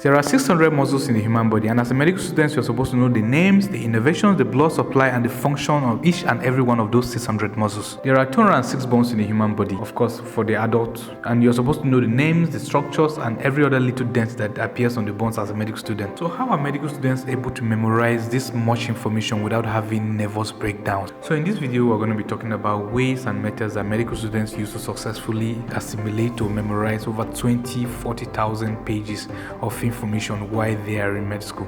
There are 600 muscles in the human body, and as a medical student, you're supposed to know the names, the innervations, the blood supply, and the function of each and every one of those 600 muscles. There are 206 bones in the human body, of course, for the adult, and you're supposed to know the names, the structures, and every other little dent that appears on the bones as a medical student. So how are medical students able to memorize this much information without having nervous breakdowns? So in this video, we're going to be talking about ways and methods that medical students use to successfully assimilate or memorize over 40,000 pages of information while they are in med school.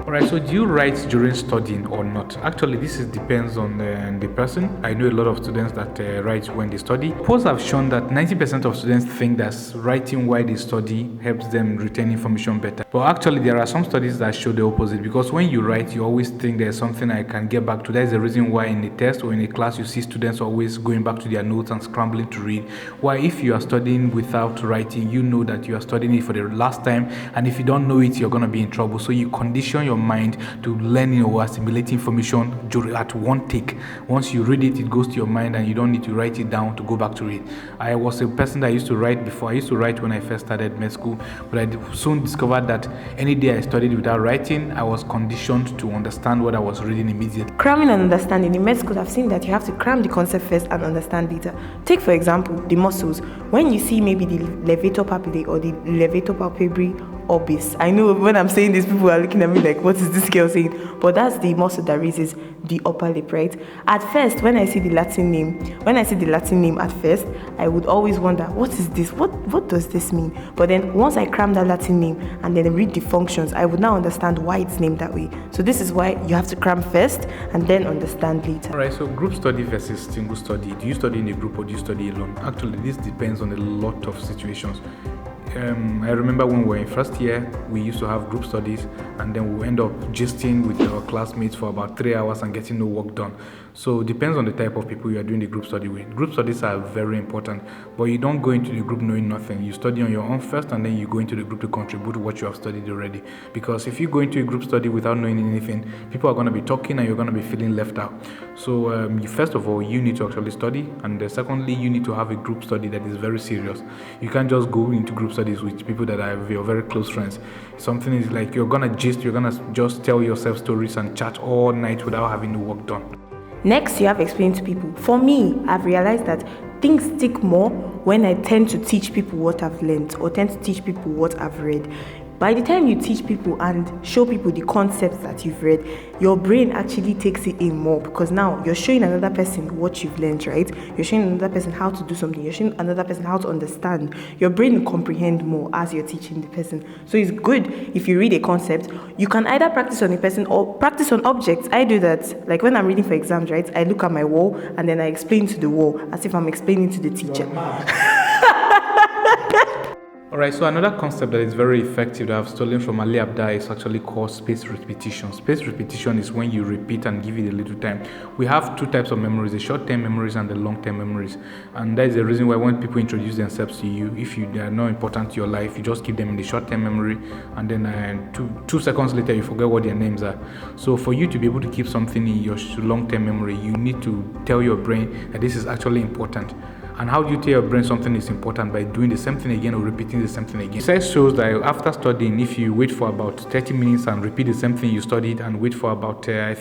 Alright, so do you write during studying or not? Actually, this depends on the person. I know a lot of students that write when they study. Polls have shown that 90% of students think that writing while they study helps them retain information better. But actually, there are some studies that show the opposite, because when you write, you always think there's something I can get back to. That is the reason why in a test or in a class, you see students always going back to their notes and scrambling to read. While if you are studying without writing, you know that you are studying it for the last time, and if you don't know it, you're going to be in trouble. So you condition your mind to learning or assimilate information at one take. Once you read it, it goes to your mind and you don't need to write it down to go back to read. I was a person that used to write before. I used to write when I first started med school, but I soon discovered that any day I studied without writing, I was conditioned to understand what I was reading immediately. Cramming and understanding. In med school, I've seen that you have to cram the concept first and understand later. Take, for example, the muscles. When you see maybe the levator papillae or the levator palpebrae orbis, I know when I'm saying this, people are looking at me like, what is this girl saying? But that's the muscle that raises the upper lip, right? At first, when I see the Latin name at first, I would always wonder, what is this? What does this mean? But then once I cram that Latin name and then read the functions, I would now understand why it's named that way. So this is why you have to cram first and then understand later. Alright, so group study versus single study. Do you study in a group or do you study alone? Actually, this depends on a lot of situations. I remember when we were in first year, we used to have group studies, and then we end up gisting with our classmates for about 3 hours and getting no work done. So it depends on the type of people you are doing the group study with. Group studies are very important, but you don't go into the group knowing nothing. You study on your own first, and then you go into the group to contribute to what you have studied already. Because if you go into a group study without knowing anything, people are going to be talking and you're going to be feeling left out. So first of all, you need to actually study, and secondly, you need to have a group study that is very serious. You can't just go into group studies with people that are your very close friends. Something is like you're going to gist, you're going to just tell yourself stories and chat all night without having the work done. Next, you have explained to people. For me, I've realized that things stick more when I tend to teach people what I've learned or tend to teach people what I've read. By the time you teach people and show people the concepts that you've read, your brain actually takes it in more, because now you're showing another person what you've learned, right? You're showing another person how to do something. You're showing another person how to understand. Your brain will comprehend more as you're teaching the person. So it's good if you read a concept, you can either practice on a person or practice on objects. I do that. Like when I'm reading for exams, right? I look at my wall and then I explain to the wall as if I'm explaining to the teacher. Alright, so another concept that is very effective that I've stolen from Ali Abda is actually called spaced repetition. Spaced repetition is when you repeat and give it a little time. We have two types of memories, the short-term memories and the long-term memories. And that is the reason why when people introduce themselves to you, if they are not important to your life, you just keep them in the short-term memory, and then two seconds later, you forget what their names are. So for you to be able to keep something in your long-term memory, you need to tell your brain that this is actually important. And how do you tell your brain something is important? By doing the same thing again or repeating the same thing again. Research shows that after studying, if you wait for about 30 minutes and repeat the same thing you studied, and wait for about a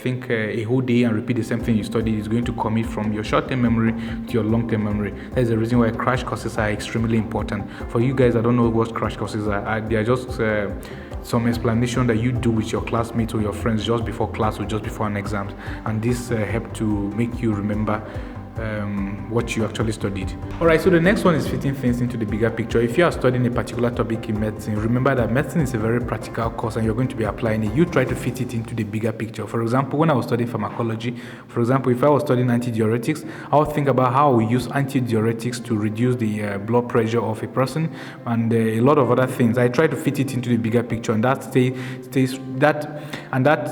whole day and repeat the same thing you studied, is going to commit from your short-term memory to your long-term memory. That is the reason why crash courses are extremely important. For you guys, I don't know what crash courses are. They are just some explanation that you do with your classmates or your friends just before class or just before an exam, and this helps to make you remember what you actually studied. Alright, so the next one is fitting things into the bigger picture. If you are studying a particular topic in medicine, remember that medicine is a very practical course and you're going to be applying it. You try to fit it into the bigger picture. For example, when I was studying pharmacology, for example, if I was studying antidiuretics, I would think about how we use antidiuretics to reduce the blood pressure of a person and a lot of other things. I try to fit it into the bigger picture, and that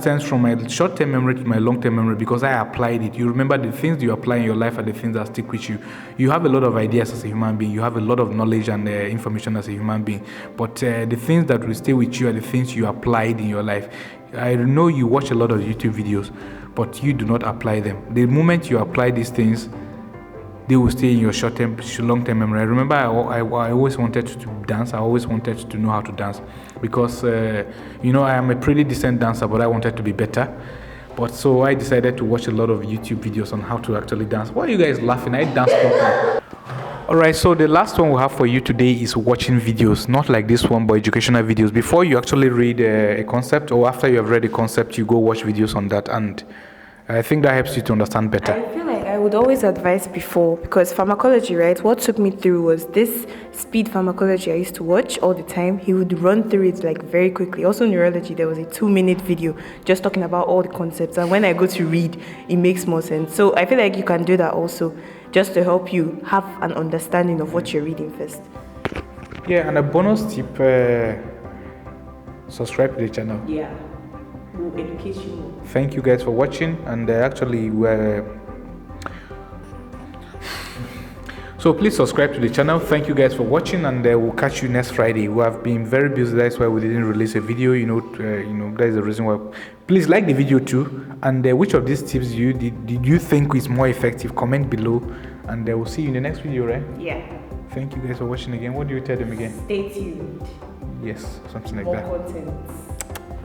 stems from my short-term memory to my long-term memory because I applied it. You remember the things you apply in your life are the things that stick with you. You have a lot of ideas as a human being. You have a lot of knowledge and information as a human being. But the things that will stay with you are the things you applied in your life. I know you watch a lot of YouTube videos, but you do not apply them. The moment you apply these things, they will stay in your long-term memory. I remember I always wanted to dance. I always wanted to know how to dance because, I am a pretty decent dancer, but I wanted to be better. But so I decided to watch a lot of YouTube videos on how to actually dance. Why are you guys laughing? I dance properly. Alright, so the last one we have for you today is watching videos, not like this one, but educational videos. Before you actually read a concept, or after you have read a concept, you go watch videos on that, and I think that helps you to understand better. I feel like I would always advise before, because pharmacology, right? What took me through was this speed pharmacology I used to watch all the time. He would run through it like very quickly. Also neurology, there was a 2-minute video just talking about all the concepts, and when I go to read, it makes more sense. So I feel like you can do that also, just to help you have an understanding of what you're reading first. Yeah, and a bonus tip, subscribe to the channel. Yeah, will educate you more. Thank you guys for watching, and so please subscribe to the channel. Thank you guys for watching, and we'll catch you next Friday. We have been very busy, that's why we didn't release a video. That is the reason why. Please like the video too, and which of these tips did you think is more effective? Comment below, and we'll see you in the next video, right? Yeah. Thank you guys for watching again. What do you tell them again? Stay tuned. Yes, something like More that. content.